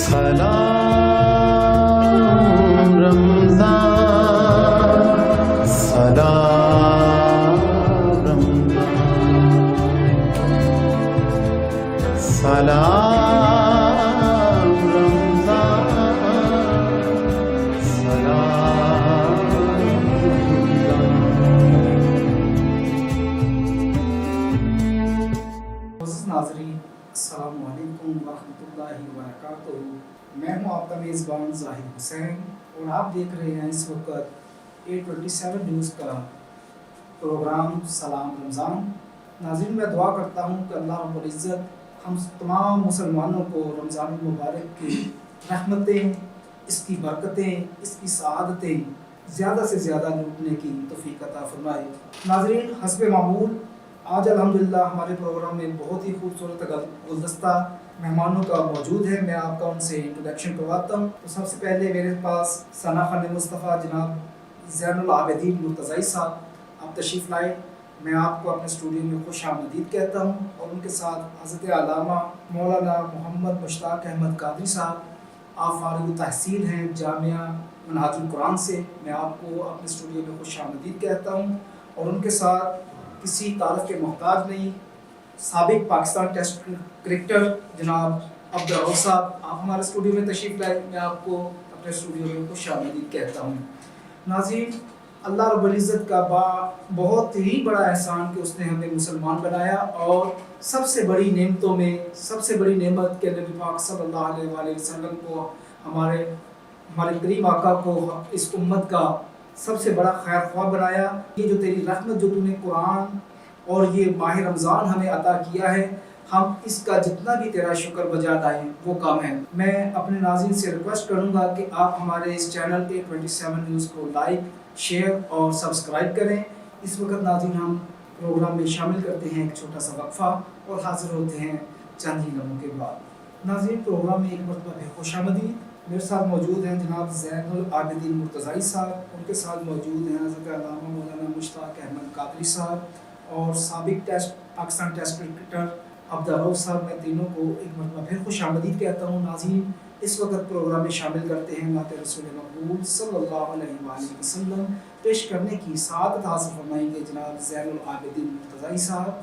سلام رمضان سلام رمضان سلام رمضان سلام معزز ناظرین، السلام علیکم ورحمۃ اللہ وبرکاتہ۔ میں ہوں آپ کا میزبان ظاہر حسین اور آپ دیکھ رہے ہیں اس وقت 827 نیوز کا پروگرام سلام رمضان۔ ناظرین، میں دعا کرتا ہوں کہ اللہ رب العزت ہم تمام مسلمانوں کو رمضان المبارک کی رحمتیں، اس کی برکتیں، اس کی سعادتیں زیادہ سے زیادہ لوٹنے کی توفیق عطا فرمائے۔ ناظرین، حسب معمول آج الحمدللہ ہمارے پروگرام میں بہت ہی خوبصورت گلدستہ مہمانوں کا موجود ہے۔ میں آپ کا ان سے انٹروڈکشن کرواتا ہوں۔ تو سب سے پہلے میرے پاس ثنا خان مصطفیٰ جناب زین العابدین مرتضی صاحب آپ تشریف لائے۔ میں آپ کو اپنے اسٹوڈیو میں خوش آمدید کہتا ہوں، اور ان کے ساتھ حضرت علامہ مولانا محمد مشتاق احمد قادری صاحب، آپ فارغ التحصیل ہیں جامعہ منہاج القرآن سے۔ میں آپ کو اپنے اسٹوڈیو میں خوش آمدید کہتا ہوں، اور ان کے ساتھ کسی تعارف کے محتاج نہیں، سابق پاکستان ٹیسٹ کرکٹر جناب عبدالرؤف صاحب، آپ ہمارے اسٹوڈیو میں تشریف لائے۔ میں آپ کو اپنے اسٹوڈیو میں خوش آمدید کہتا ہوں۔ ناظرین، اللہ رب العزت کا بہت ہی بڑا احسان کہ اس نے ہمیں مسلمان بنایا، اور سب سے بڑی نعمتوں میں سب سے بڑی نعمت کہ نبی پاک صلی اللہ علیہ وآلہ وسلم کو، ہمارے کریم آقا کو اس امت کا سب سے بڑا خیر خواہ بنایا۔ یہ جو تیری رحمت جو تو نے قرآن اور یہ ماہ رمضان ہمیں عطا کیا ہے، ہم اس کا جتنا بھی تیرا شکر بجا لائیں وہ کم ہے۔ میں اپنے ناظرین سے ریکویسٹ کروں گا کہ آپ ہمارے اس چینل 827 نیوز کو لائک، شیئر اور سبسکرائب کریں۔ اس وقت ناظرین ہم پروگرام میں شامل کرتے ہیں ایک چھوٹا سا وقفہ، اور حاضر ہوتے ہیں چند ہی لمحوں کے بعد۔ ناظرین، پروگرام میں ایک مرتبہ پھر خوش آمدید۔ میرے ساتھ موجود ہیں جناب زین العابدین مرتضی صاحب، ان کے ساتھ موجود ہیں حضرت علامہ مولانا مشتاق احمد قادری صاحب، اور سابق پاکستان ٹیسٹ کرکٹر عبدالرؤف صاحب۔ میں تینوں کو ایک مرتبہ پھر خوش آمدید کہتا ہوں۔ ناظرین، اس وقت پروگرام میں شامل کرتے ہیں نعت رسول مقبول صلی اللہ علیہ وآلہ وسلم۔ پیش کرنے کی سعادت حاصل فرمائیں گے جناب زین العابدین مرتضی صاحب۔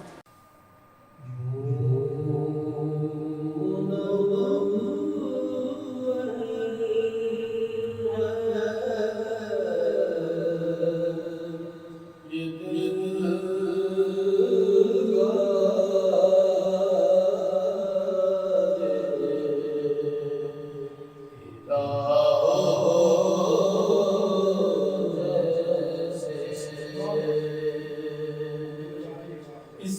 اس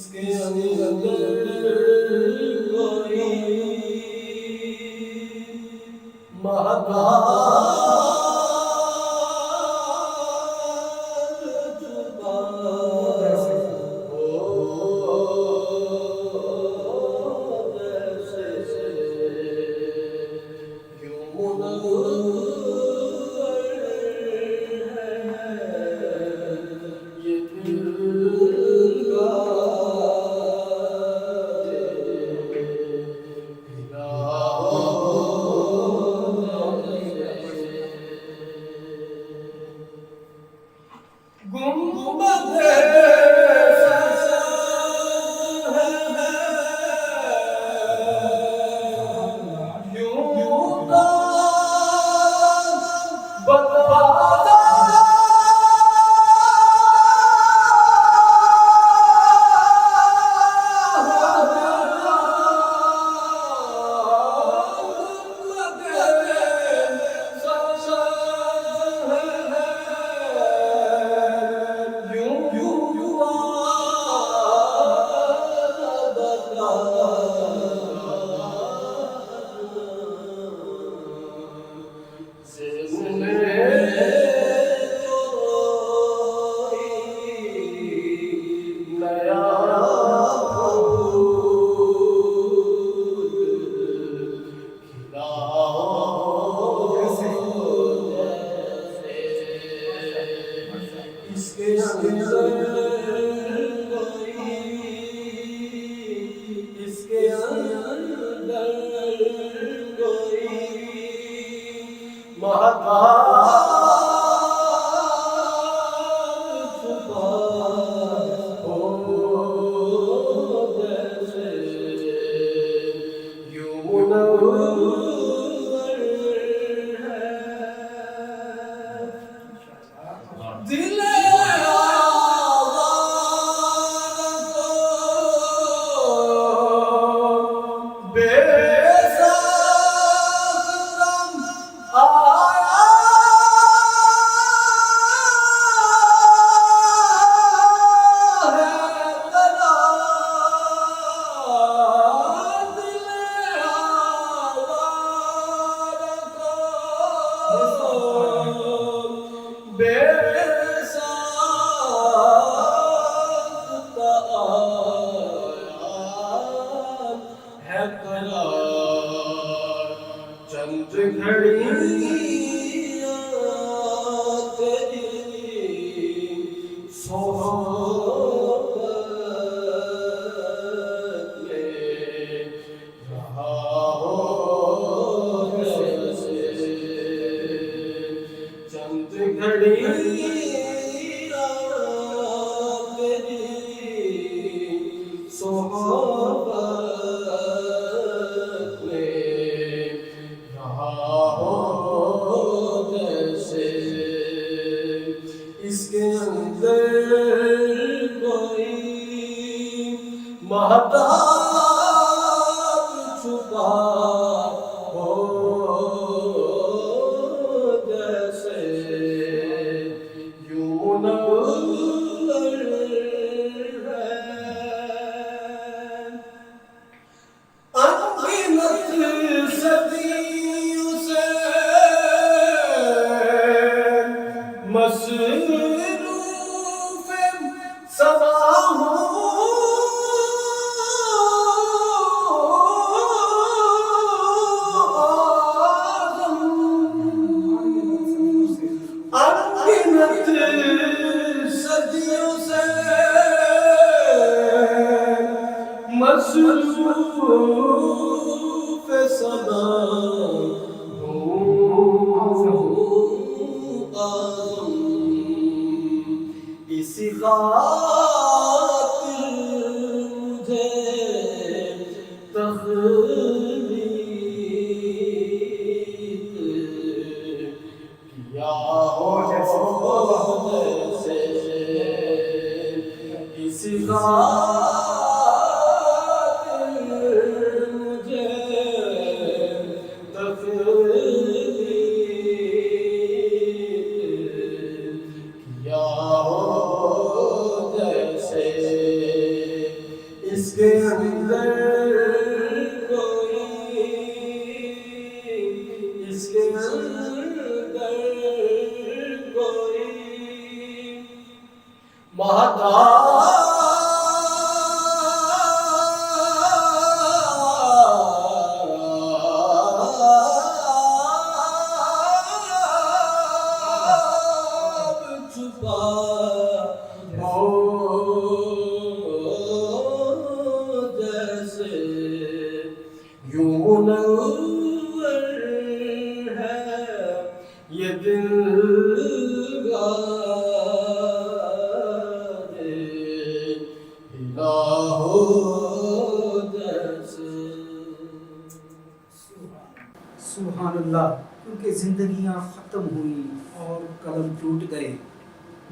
سبحان اللہ، کیونکہ زندگیاں ختم ہوئی اور قلم ٹوٹ گئے،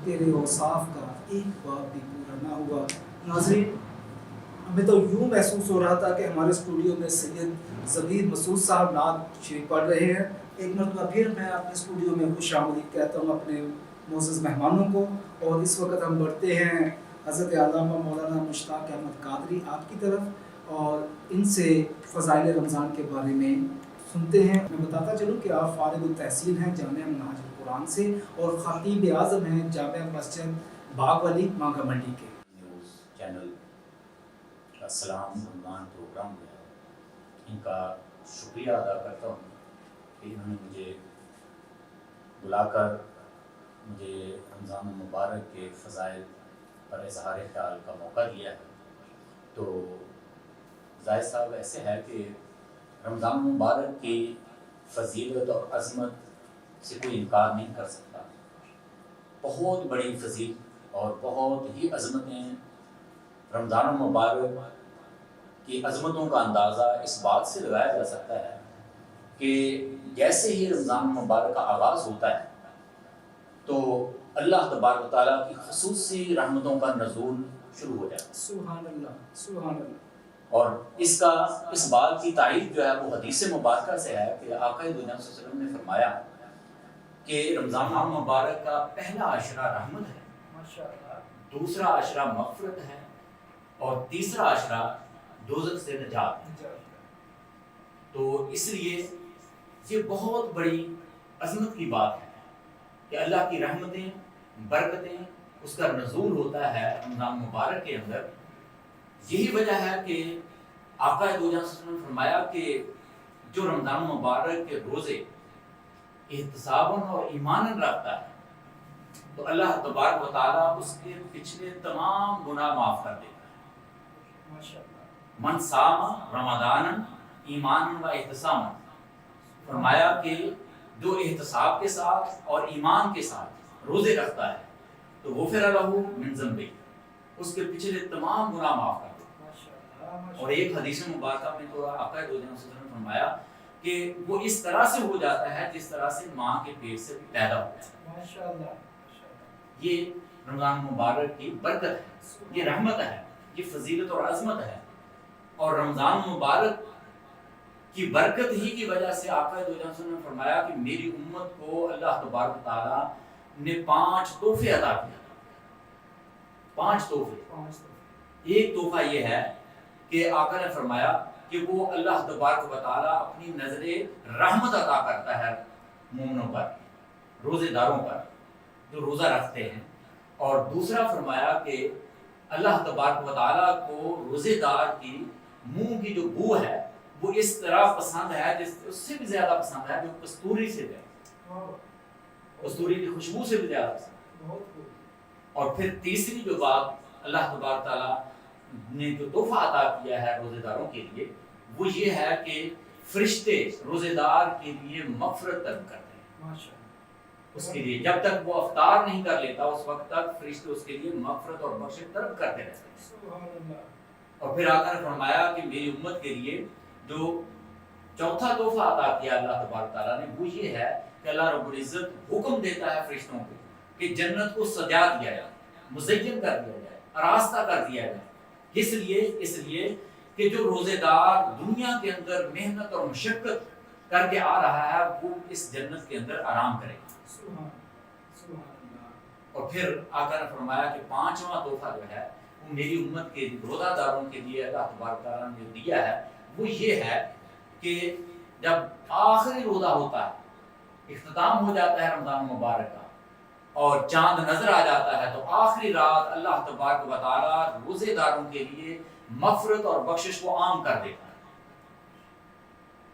تیرے اوصاف کا ایک باب بھی پورا نہ ہوا۔ ناظرین، ہمیں تو یوں محسوس ہو رہا تھا کہ ہمارے اسٹوڈیو میں سید زبید مسعود صاحب نعت شریف پڑھ رہے ہیں۔ ایک مرتبہ پھر میں اپنے اسٹوڈیو میں خوش آمدید کہتا ہوں اپنے معزز مہمانوں کو، اور اس وقت ہم بڑھتے ہیں حضرت علامہ مولانا مشتاق احمد قادری آپ کی طرف، اور ان سے فضائل رمضان کے بارے میں سنتے ہیں۔ میں بتاتا چلوں کہ آپ فارغ التحصیل ہیں جامعہ منہاج القرآن سے، اور خطیب اعظم ہیں جامعہ مسجد باغ والی مانگا منڈی کے۔ نیوز چینل کا سلام رمضان پروگرام جو ہے، ان کا شکریہ ادا کرتا ہوں کہ انہوں نے مجھے بلا کر مجھے رمضان المبارک کے فضائل پر اظہار خیال کا موقع دیا ہے۔ تو زاہد صاحب، ایسے ہے کہ رمضان المبارک کی فضیلت اور عظمت سے کوئی انکار نہیں کر سکتا۔ بہت بڑی فضیلت اور بہت ہی عظمتیں رمضان المبارک کی عظمتوں کا اندازہ اس بات سے لگایا جا سکتا ہے کہ جیسے ہی رمضان المبارک کا آغاز ہوتا ہے تو اللہ تبارک و تعالیٰ کی خصوصی رحمتوں کا نزول شروع ہو جاتا ہے۔ سبحان اللہ، سبحان اللہ۔ اور اس بات کی تائید جو ہے وہ حدیث مبارکہ سے ہے کہ آقا دو جہاں صلی اللہ علیہ وسلم نے فرمایا کہ رمضان المبارک کا پہلا عشرہ رحمت ہے، ماشاءاللہ، دوسرا عشرہ مغفرت ہے اور تیسرا عشرہ دوزخ سے نجات ہے۔ تو اس لیے یہ بہت بڑی عظمت کی بات ہے کہ اللہ کی رحمتیں، برکتیں، اس کا نزول ہوتا ہے رمضان مبارک کے اندر۔ یہی وجہ ہے کہ آقا دو جہاں صلی اللہ علیہ وسلم نے فرمایا کہ جو رمضان مبارک کے روزے احتساباً اور ایماناً رکھتا ہے تو اللہ تبارک و تعالیٰ اس کے پچھلے تمام گناہ معاف کر دیتا ہے۔ ماشاءاللہ، من صام رمضان ایمانا و احتسابا، فرمایا کہ جو احتساب کے ساتھ اور ایمان کے ساتھ روزے رکھتا ہے تو غفر لہ من ذنبہ، اس کے پچھلے تمام گناہ معاف کر دیتا ہے۔ اور ایک حدیث مبارکہ میں تو آقا دو جہاں صلی اللہ علیہ وسلم نے فرمایا کہ وہ اس طرح سے ہو جاتا ہے جس طرح سے ماں کے پیٹ سے پیدا ہوتا ہے۔ ماشاءاللہ، یہ رمضان مبارک کی برکت ہے، یہ رحمت ہے، یہ فضیلت اور عظمت ہے۔ اور رمضان مبارک کی برکت ہی کی وجہ سے آقا دو جہاں صلی اللہ علیہ وسلم نے فرمایا کہ میری امت کو اللہ تبارک تعالیٰ نے 5 تحفے عطا کیے، 5 تحفے۔ ایک تحفہ یہ ہے کہ آقا نے فرمایا کہ وہ اللہ تبارک و تعالیٰ اپنی نظر رحمت عطا کرتا ہے مومنوں پر، روزے داروں پر جو روزہ رکھتے ہیں۔ اور دوسرا فرمایا کہ اللہ تبارک و تعالیٰ کو روزے دار کی منہ کی جو بو ہے وہ اس طرح پسند ہے اس سے بھی زیادہ پسند ہے جو کستوری سے ہے، کستوری کی خوشبو سے بھی زیادہ پسند ہے۔ اور پھر تیسری جو بات اللہ تبارک تعالیٰ نے جو تحفہ عطا کیا ہے روزے داروں کے لیے وہ یہ ہے کہ فرشتے روزے دار کے لیے مغفرت طلب کرتے ہیں۔ اس کے لیے جب تک وہ افطار نہیں کر لیتا اس وقت تک فرشتے اس کے لیے مغفرت اور بخشش طلب کرتے رہتے ہیں۔ اور پھر آقا نے فرمایا کہ میری امت کے لیے جو چوتھا تحفہ عطا کیا اللہ تبارک تعالیٰ نے وہ یہ ہے کہ اللہ رب العزت حکم دیتا ہے فرشتوں کو کہ جنت کو سجا دیا جائے، مزین کر دیا جائے، آراستہ کر دیا جائے۔ اس لیے کہ جو روزے دار دنیا کے اندر محنت اور مشقت کر کے آ رہا ہے وہ اس جنت کے اندر آرام کرے گا۔ اور پھر آقا نے فرمایا کہ 5واں تحفہ جو ہے وہ میری امت کے روزہ داروں کے لیے اللہ تبارک تعالیٰ نے جو دیا ہے وہ یہ ہے کہ جب آخری روزہ ہوتا ہے، اختتام ہو جاتا ہے رمضان مبارک کا اور چاند نظر آ جاتا ہے تو آخری رات اللہ تبارک و تعالیٰ روزے داروں کے لیے مغفرت اور بخشش کو عام کر دیتا ہے۔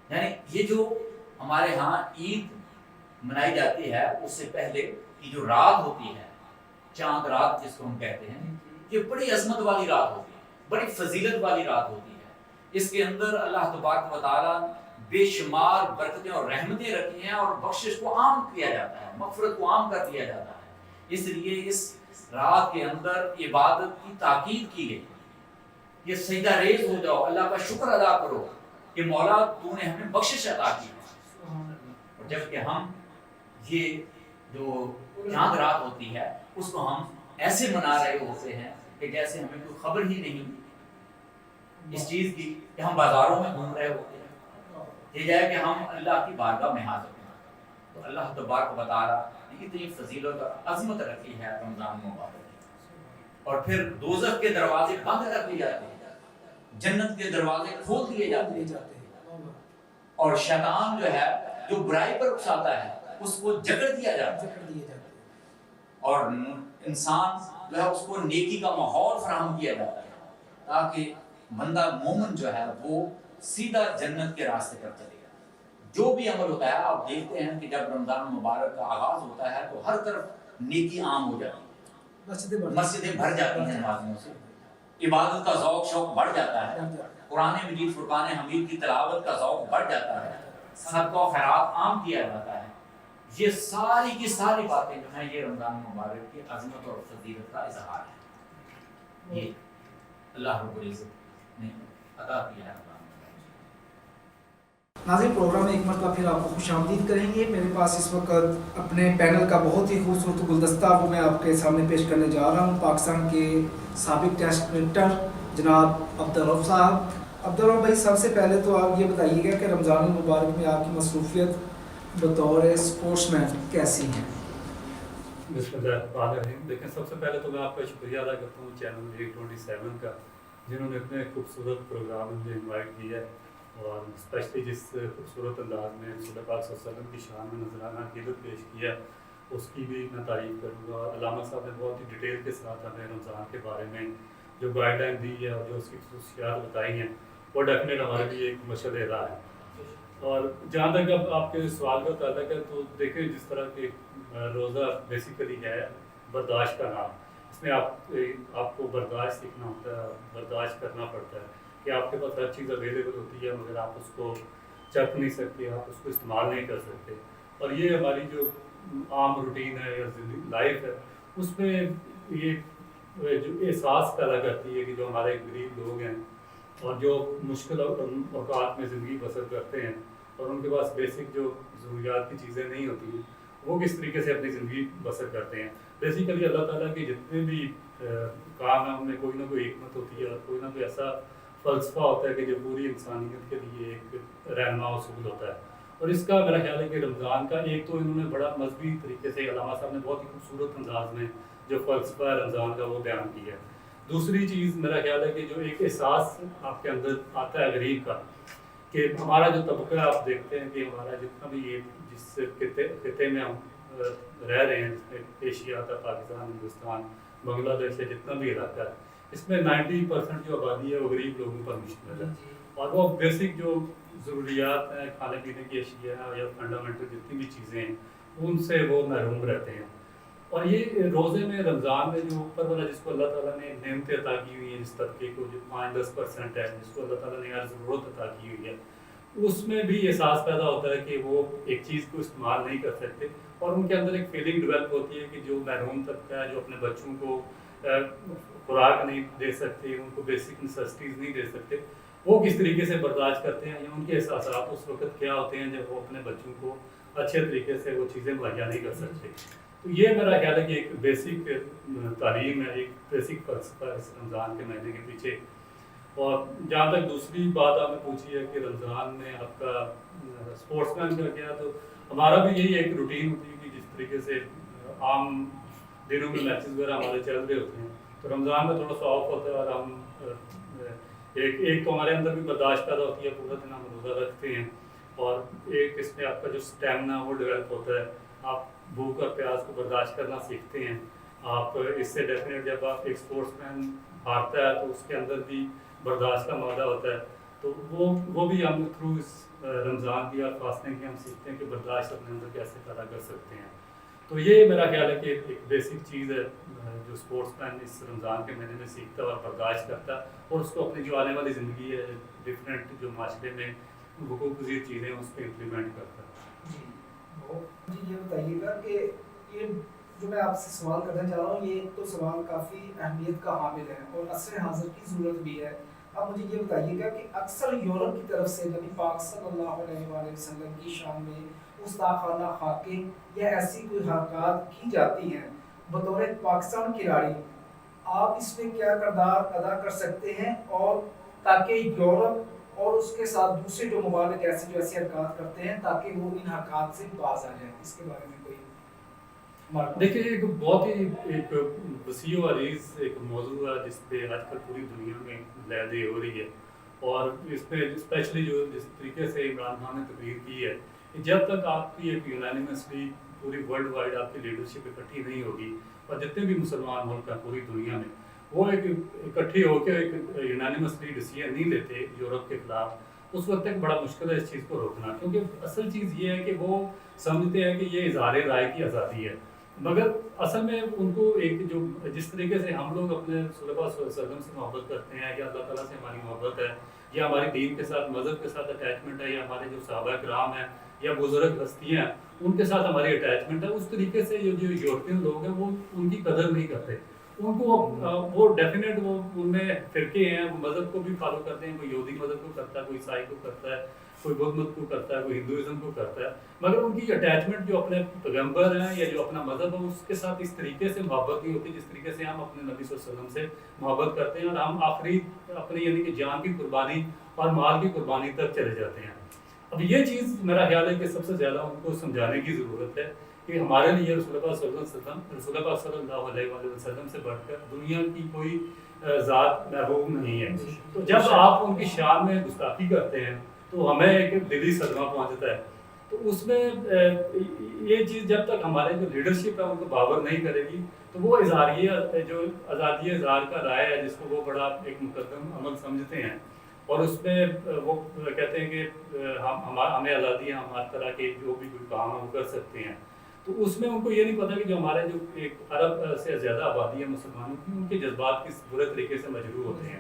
یعنی یہ جو ہمارے ہاں عید منائی جاتی ہے اس سے پہلے کی جو رات ہوتی ہے، چاند رات جس کو ہم کہتے ہیں، یہ بڑی عظمت والی رات ہوتی ہے، بڑی فضیلت والی رات ہوتی ہے۔ اس کے اندر اللہ تبارک و تعالیٰ بے شمار برکتیں اور رحمتیں رکھی ہیں اور بخشش کو عام کیا جاتا ہے، مغفرت کو عام کر دیا جاتا ہے۔ اس لیے اس رات کے اندر عبادت کی تاکید کی گئی، یہ سجدہ ریز ہو جاؤ، اللہ کا شکر ادا کرو کہ مولا تو نے ہمیں بخشش عطا کی ہے۔ اور جب کہ ہم یہ جو چاند رات ہوتی ہے اس کو ہم ایسے منا رہے ہوتے ہیں کہ جیسے ہمیں کوئی خبر ہی نہیں اس چیز کی کہ ہم بازاروں میں گھوم رہے ہوتے ہیں، یہ جائے کہ ہم اللہ کی بارگاہ میں حاضر ہیں۔ تو اللہ تبارک و تعالیٰ نے اتنی فضیلت اور عظمت رکھی ہے رمضان مبارک۔ اور پھر دوزخ کے دروازے بند کر دیے جاتے ہیں، جنت کے دروازے کھول دیے جاتے ہیں، اور شیطان جو ہے جو برائی پر اکساتا ہے اس کو جکڑ دیا جاتا ہے، اور انسان جو ہے اس کو نیکی کا ماحول فراہم کیا جاتا ہے تاکہ بندہ مومن جو ہے وہ سیدھا جنت کے راستے پر چلے گا۔ جو بھی عمل ہوتا ہے آپ دیکھتے ہیں کہ جب رمضان مبارک کا آغاز ہوتا ہے تو ہر طرف نیکی عام ہو جاتی ہے، مسجدیں بھر جاتی ہیں نمازیوں سے، عبادت کا ذوق شوق بڑھ جاتا ہے، قرآن مجید فرقان حمید کی تلاوت کا ذوق بڑھ جاتا ہے، صدقہ و خیرات عام کیا جاتا ہے۔ یہ ساری کی ساری باتیں جو ہیں یہ رمضان مبارک کی عظمت اور فضیلت کا اظہار ہے. یہ اللہ رب العزت نے عطا کیا ہے رمضان مبارک. ناظرین پروگرام میں ایک مرتبہ پھر آپ کو خوش آمدید کریں گے. میرے پاس اس وقت اپنے پینل کا بہت ہی خوبصورت گلدستہ وہ میں آپ کے سامنے پیش کرنے جا رہا ہوں. پاکستان کے سابق ٹیسٹ کرکٹر جناب عبدالرؤف صاحب. عبدالرؤف بھائی سب سے پہلے تو آپ یہ بتائیے گا کہ رمضان المبارک میں آپ کی مصروفیت بطور اسپورٹس مین کیسی ہیں؟ بسم اللہ الرحمن الرحیم. لیکن سب سے پہلے تو میں آپ کا شکریہ ادا کرتا ہوں چینل 827 کا، جنہوں نے اتنے خوبصورت پروگرام مجھے انوائٹ کیا ہے، اور اسپیشلی جس خوبصورت انداز میں رسول پاک صلی اللہ علیہ وسلم کی شان میں نذرانہ عقیدت پیش کیا اس کی بھی میں تعریف کروں گا. اور علامہ صاحب نے بہت ہی ڈیٹیل کے ساتھ ہمیں رمضان کے بارے میں جو گائیڈ لائن دی ہے اور جو اس کی خصوصیات بتائی ہیں وہ ڈیفینیٹ ہمارے لیے ایک مشعل راہ ہے. اور جہاں تک اب آپ کے سوال کا تعلق ہے تو دیکھیں جس طرح کہ روزہ بیسیکلی ہے برداشت کا نام. اس میں آپ کو برداشت سیکھنا ہوتا ہے، برداشت کرنا پڑتا ہے کہ آپ کے پاس ہر چیز اویلیبل ہوتی ہے مگر آپ اس کو چکھ نہیں سکتے، آپ اس کو استعمال نہیں کر سکتے. اور یہ ہماری جو عام روٹین ہے یا زندگی لائف ہے اس میں یہ جو احساس پیدا کرتی ہے کہ جو ہمارے غریب لوگ ہیں اور جو مشکل اوقات میں زندگی بسر کرتے ہیں اور ان کے پاس بیسک جو ضروریات کی چیزیں نہیں ہوتی ہیں وہ کس طریقے سے اپنی زندگی بسر کرتے ہیں. بیسیکلی اللہ تعالیٰ کے جتنے بھی کام ہیں ان میں کوئی نہ کوئی حکمت ہوتی ہے اور کوئی نہ کوئی ایسا فلسفہ ہوتا ہے کہ جو پوری انسانیت کے لیے ایک رہنما اصول ہوتا ہے. اور اس کا میرا خیال ہے کہ رمضان کا ایک تو انہوں نے بڑا مذہبی طریقے سے علامہ صاحب نے بہت ہی خوبصورت انداز میں جو فلسفہ ہے رمضان کا وہ بیان کیا ہے. دوسری چیز میرا خیال ہے کہ جو ایک احساس آپ کے اندر آتا ہے غریب کا کہ ہمارا جو طبقہ آپ دیکھتے ہیں کہ ہمارا جتنا بھی یہ جس خطے میں ہم رہ رہے ہیں، جس میں ایشیا تھا، پاکستان، ہندوستان، بنگلہ دیش ہے، جتنا بھی علاقہ ہے اس میں 90% جو آبادی ہے وہ غریب لوگوں پر مشتمل ہے. اور وہ بیسک جو ضروریات ہیں، کھانے پینے کی اشیاء یا فنڈامنٹل جتنی بھی چیزیں ہیں ان سے وہ محروم رہتے ہیں. اور یہ روزے میں رمضان میں جو اوپر والا جس کو اللہ تعالیٰ نے نعمتیں عطا کی ہوئی ہیں، جس طبقے کو جو 5-10% ہے جس کو اللہ تعالیٰ نے ہر ضرورت عطا کی ہوئی ہے، اس میں بھی احساس پیدا ہوتا ہے کہ وہ ایک چیز کو استعمال نہیں کر سکتے اور ان کے اندر ایک فیلنگ ڈیولپ ہوتی ہے کہ جو محروم طبقہ ہے، جو اپنے بچوں کو خوراک نہیں دے سکتے، ان کو بیسک نیسیسٹیز نہیں دے سکتے، وہ کس طریقے سے برداشت کرتے ہیں یا ان کے احساسات اس وقت کیا ہوتے ہیں جب وہ اپنے بچوں کو اچھے طریقے سے وہ چیزیں مہیا نہیں کر سکتے. تو یہ میرا خیال ہے کہ ایک بیسک تعلیم ہے، ایک بیسک فلسفہ ہے اس رمضان کے مہینے کے پیچھے. اور جہاں تک دوسری بات آپ نے پوچھی ہے کہ رمضان میں آپ کا اسپورٹس مین کا کیا، تو ہمارا بھی یہی ایک روٹین ہوتی ہے کہ جس طریقے سے عام دنوں میں میچز وغیرہ ہمارے چل رہے ہوتے ہیں تو رمضان میں تھوڑا سا آف ہوتا ہے اور ہم ایک تو ہمارے اندر بھی برداشت پیدا ہوتی ہے، پورا دن ہم روزہ رکھتے ہیں اور ایک اس میں آپ کا جو اسٹیمنا وہ ڈیولپ ہوتا ہے، آپ بھوک اور پیاس کو برداشت کرنا سیکھتے ہیں. آپ اس سے ڈیفینیٹ جب آپ ایک اسپورٹس مین ہارتا ہے تو اس کے اندر بھی برداشت کا مادہ ہوتا ہے، تو وہ بھی ہم تھرو اس رمضان کی اور فاسٹنگ کی ہم سیکھتے ہیں کہ برداشت اپنے اندر کیسے پیدا کر سکتے ہیں. تو یہ میرا خیال ہے کہ ایک بیسک چیز ہے جو اسپورٹس مین اس رمضان کے مہینے میں سیکھتا ہے اور برداشت کرتا ہے اور اس کو اپنی جو آنے والی زندگی ہے ڈفرینٹ جو معاشرے میں حقوق پذیر چیزیں اس پہ امپلیمنٹ کرتا ہے. جی یہ بتائیے گا کہ یہ جو میں آپ سے سوال کرنا چاہ رہا ہوں یہ تو سوال کافی اہمیت کا حامل ہے اور عصر حاضر کی ضرورت بھی ہے. اب مجھے یہ بتائیے گا کہ اکثر یورپ کی طرف سے نبی پاک صلی اللہ علیہ وآلہ وسلم کی شان میں گستاخانہ خاکے یا ایسی کوئی حرکات کی جاتی ہیں، بطور پاکستان کھلاڑی آپ اس میں کیا کردار ادا کر سکتے ہیں اور تاکہ یورپ اور اس کے ساتھ دوسرے جو ممالک ایسی حرکات کرتے ہیں تاکہ وہ ان حرکات سے باز آ جائیں، اس کے بارے میں کوئی دیکھیے ایک بہت ہی ایک وسیع و عریض ایک موضوع ہے جس پہ آج کل پوری دنیا میں لہدے ہو رہی ہے. اور اس پہ اسپیشلی جو جس طریقے سے عمران خان نے تقریر کی ہے کہ جب تک آپ کی ایک یونانیمسلی پوری ورلڈ وائڈ آپ کی لیڈرشپ اکٹھی نہیں ہوگی اور جتنے بھی مسلمان ملک ہیں پوری دنیا میں وہ ایک اکٹھی ہو کے ایک یونانیمسلی ڈیسیژن نہیں لیتے یورپ کے خلاف، اس وقت تک بڑا مشکل ہے اس چیز کو روکنا. کیونکہ اصل چیز یہ ہے کہ وہ سمجھتے ہیں کہ یہ اظہار رائے کی آزادی ہے، مگر اصل میں ان کو ایک جو جس طریقے سے ہم لوگ اپنے رسول پاک صلی اللہ علیہ وسلم سے محبت کرتے ہیں یا اللہ تعالیٰ سے ہماری محبت ہے یا ہماری دین کے ساتھ مذہب کے ساتھ اٹیچمنٹ ہے، یا ہمارے جو صحابہ کرام ہیں یا بزرگ ہستیاں ہیں ان کے ساتھ ہماری اٹیچمنٹ ہے، اس طریقے سے جو یورپین لوگ ہیں وہ ان کی قدر نہیں کرتے. ان کو وہ ڈیفینیٹ وہ ان میں فرقے ہیں، وہ مذہب کو بھی فالو کرتے ہیں، کوئی یہودی مذہب کو کرتا ہے، کوئی عیسائی کو کرتا ہے، کوئی بدھ مت کو کرتا ہے، کوئی ہندوازم کو کرتا ہے، مگر ان کی اٹیچمنٹ جو اپنے پیغمبر ہیں یا جو اپنا مذہب ہے اس کے ساتھ اس طریقے سے محبت نہیں ہوتی جس طریقے سے ہم اپنے نبی صلی اللہ علیہ وسلم سے محبت کرتے ہیں، اور ہم آخری اپنی یعنی کہ جان کی قربانی اور مال کی قربانی تک چلے جاتے ہیں. اب یہ چیز میرا خیال ہے کہ سب سے زیادہ ان کو سمجھانے کی ضرورت ہے کہ ہمارے لیے رسول اللہ صلی اللہ علیہ وسلم سے بڑھ کر دنیا کی کوئی ذات محبوب نہیں ہے. تو جب آپ ان کی شان میں گستاخی کرتے ہیں تو ہمیں ایک دلی صدمہ پہنچتا ہے. تو اس میں یہ چیز جب تک ہمارے جو لیڈرشپ ہے ان کو باور نہیں کرے گی تو وہ اظہاریہ جو آزادی اظہار کا رائے ہے جس کو وہ بڑا ایک مقدم عمل سمجھتے ہیں، اور اس میں وہ کہتے ہیں کہ ہمیں آزادی ہے، ہم ہر طرح کے جو بھی کوئی کام ہے وہ کر سکتے ہیں. تو اس میں ان کو یہ نہیں پتا کہ جو ہمارے جو ایک عرب سے زیادہ آبادی ہے مسلمانوں کی، ان کے جذبات کس برے طریقے سے مجروح ہوتے ہیں.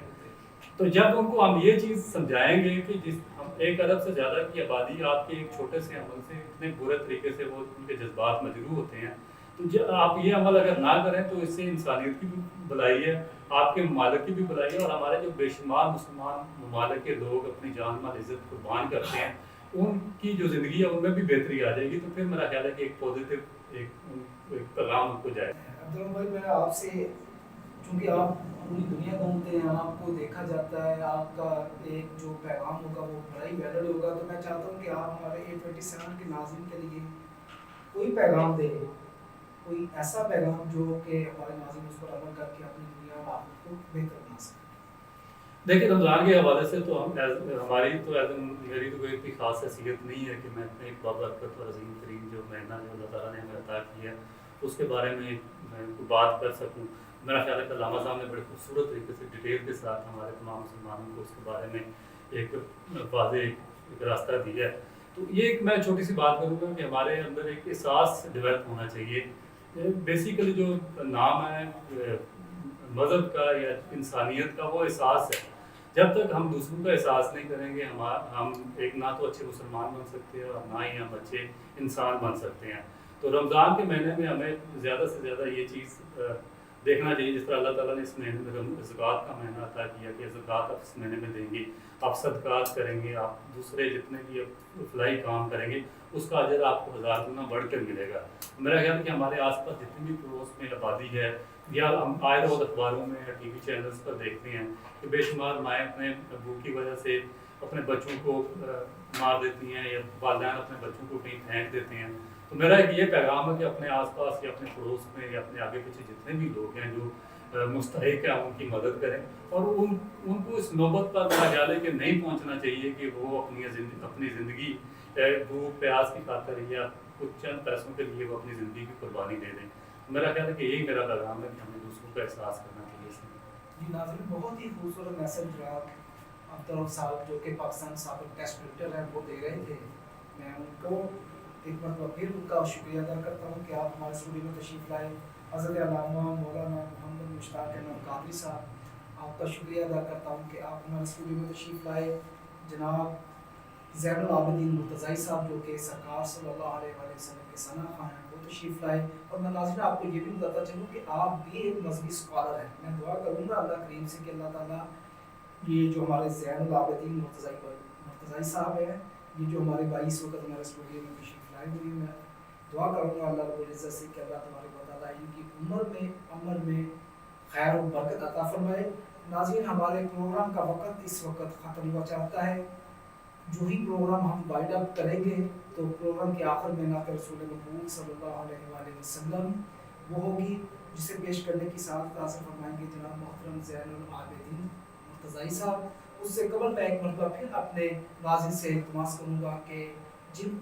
تو جب ان کو ہم یہ چیز سمجھائیں گے کہ جس ہم ایک ارب سے زیادہ کی آبادی آپ کے ایک چھوٹے سے عمل سے اتنے برے طریقے سے وہ ان کے جذبات مجروح ہوتے ہیں، تو جب آپ یہ عمل اگر نہ کریں تو اس سے انسانیت کی بھی بھلائی ہے، آپ کے ممالک کی بھی بھلائی ہے، اور ہمارے جو بے شمار مسلمان ممالک کے لوگ اپنی جان مال عزت قربان کرتے ہیں ان کی جو زندگی ہے ان میں بھی بہتری آ جائے گی. تو پھر میرا خیال ہے کہ ایک پازیٹیو ایک پیغام ان کو جائے. عبدالرحمن بھائی میں آپ سے، چونکہ آپ پوری دنیا گھومتے ہیں، آپ کو دیکھا جاتا ہے، آپ کا ایک جو پیغام ہوگا وہ بڑا ہی ویلڈ ہوگا، تو میں چاہتا ہوں کہ آپ ہمارے A27 کے ناظرین کے لیے کوئی پیغام دیں، کوئی ایسا پیغام جو کہ ہمارے ناظرین اس پر عمل کر کے اپنی دنیا اور آخرت کو بہتر بنا سکیں. دیکھیں رمضان کے حوالے سے تو ہماری تو میری تو کوئی اتنی خاص حیثیت نہیں ہے کہ میں اتنے بابرکت اور عظیم ترین جو مہینہ جو اللہ تعالیٰ نے ہمیں عطا کیا ہے اس کے بارے میں کوئی بات کر سکوں. میرا خیال ہے کہ علامہ صاحب نے بڑے خوبصورت طریقے سے ڈیٹیل کے ساتھ ہمارے تمام مسلمانوں کو اس کے بارے میں ایک واضح ایک راستہ دیا ہے. تو یہ ایک میں چھوٹی سی بات کروں گا کہ ہمارے اندر ایک احساس ڈیولپ ہونا چاہیے. بیسیکلی جو نام ہے مذہب کا یا انسانیت کا وہ احساس ہے. جب تک ہم دوسروں کا احساس نہیں کریں گے ہم ایک نہ تو اچھے مسلمان بن سکتے ہیں اور نہ ہی ہم اچھے انسان بن سکتے ہیں. تو رمضان کے مہینے میں ہمیں زیادہ سے زیادہ یہ چیز دیکھنا چاہیے جس طرح اللہ تعالیٰ نے اس مہینے میں زکوٰۃ کا مہینہ عطا کیا کہ زکوٰۃ آپ اس مہینے میں دیں گے، آپ صدقات کریں گے، آپ دوسرے جتنے بھی فلاحی کام کریں گے اس کا اجر آپ کو 1000 گنا بڑھ کر ملے گا. میرا خیال ہے کہ ہمارے آس پاس جتنی بھی پڑوس میں آبادی ہے یا ہم آئے روز اخباروں میں یا ٹی وی چینلز پر دیکھتے ہیں کہ بے شمار مائیں اپنے ابو کی وجہ سے اپنے بچوں کو مار دیتی ہیں یا والدین اپنے بچوں کو کہیں پھینک دیتے ہیں. تو میرا ایک یہ پیغام ہے کہ اپنے آس پاس یا اپنے پڑوس میں یا اپنے آگے پیچھے جتنے بھی لوگ ہیں جو مستحق ہیں ان کی مدد کریں، اور ان کو اس نوبت پر میرا خیال ہے کہ نہیں پہنچنا چاہیے کہ وہ اپنی زندگی بھوک پیاس کی خاطر یا کچھ چند پیسوں کے لیے وہ اپنی زندگی کی قربانی دے دیں. میرا خیال ہے کہ یہی میرا پیغام ہے کہ ہمیں دوسروں کا احساس کرنا چاہیے. جی ناظرین، بہت ہی خوبصورت میسج عبدالرحمن صاحب جو کہ پاکستان سابق ٹیسٹ کرکٹر ہیں وہ دے رہے تھے. میں ان کو ایک مرتبہ پھر ان کا شکریہ ادا کرتا ہوں کہ آپ ہمارے اسٹوڈیو میں تشریف لائے. حضرت علامہ مولانا محمد مشتاق احمد قادری صاحب، آپ کا شکریہ ادا کرتا ہوں کہ آپ ہمارے اسٹوڈیو میں تشریف لائے. جناب زین العابدین مرتضی صاحب جو کہ سرکار صلی اللہ علیہ وسلم کے ثنا خواہ ہیں وہ تشریف لائے. اور میں ناظرین آپ کو یہ بھی بتاتا چلوں کہ آپ بھی ایک مذہبی اسکالر ہیں. میں دعا کروں گا اللہ کریم سے کہ اللہ تعالیٰ یہ جو ہمارے زین العابدین مرتضی صاحب ہیں، یہ جو ہمارے 22 وقت ہمارے اسٹوڈیو میں تشریف لائے ہوئے، میں دعا کروں گا اللہ رب العزت سے کہ اللہ تبارک و تعالیٰ ان کی عمر میں خیر و برکت عطا فرمائے. ناظرین، ہمارے پروگرام کا وقت اس وقت ختم ہوا چاہتا ہے. جو ہی پروگرام ہم وائنڈ اپ کریں گے تو پروگرام کے آخر میں نعت رسول مقبول صلی اللہ علیہ وآلہ وسلم وہ ہوگی جسے پیش کرنے کی سعادت حاصل فرمائیں گے جناب محترم زین العابدین مرتضی صاحب. اس سے قبل میں ایک مرتبہ پھر اپنے ناظرین سے التماس کروں گا کہ جن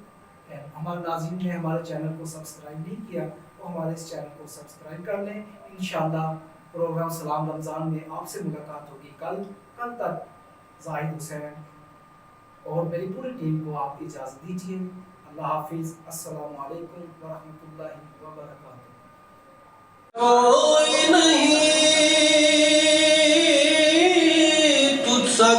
ہمارے ناظرین نے ہمارے چینل کو سبسکرائب نہیں کیا وہ ہمارے اس چینل کو سبسکرائب کر لیں. انشاءاللہ پروگرام سلام رمضان میں آپ سے ملاقات ہوگی کل تک زاہد حسین اور میری پوری ٹیم کو آپ کی اجازت دیجیے. اللہ حافظ. السلام علیکم ورحمۃ اللہ وبرکاتہ. کوئی نہیں تجھ سا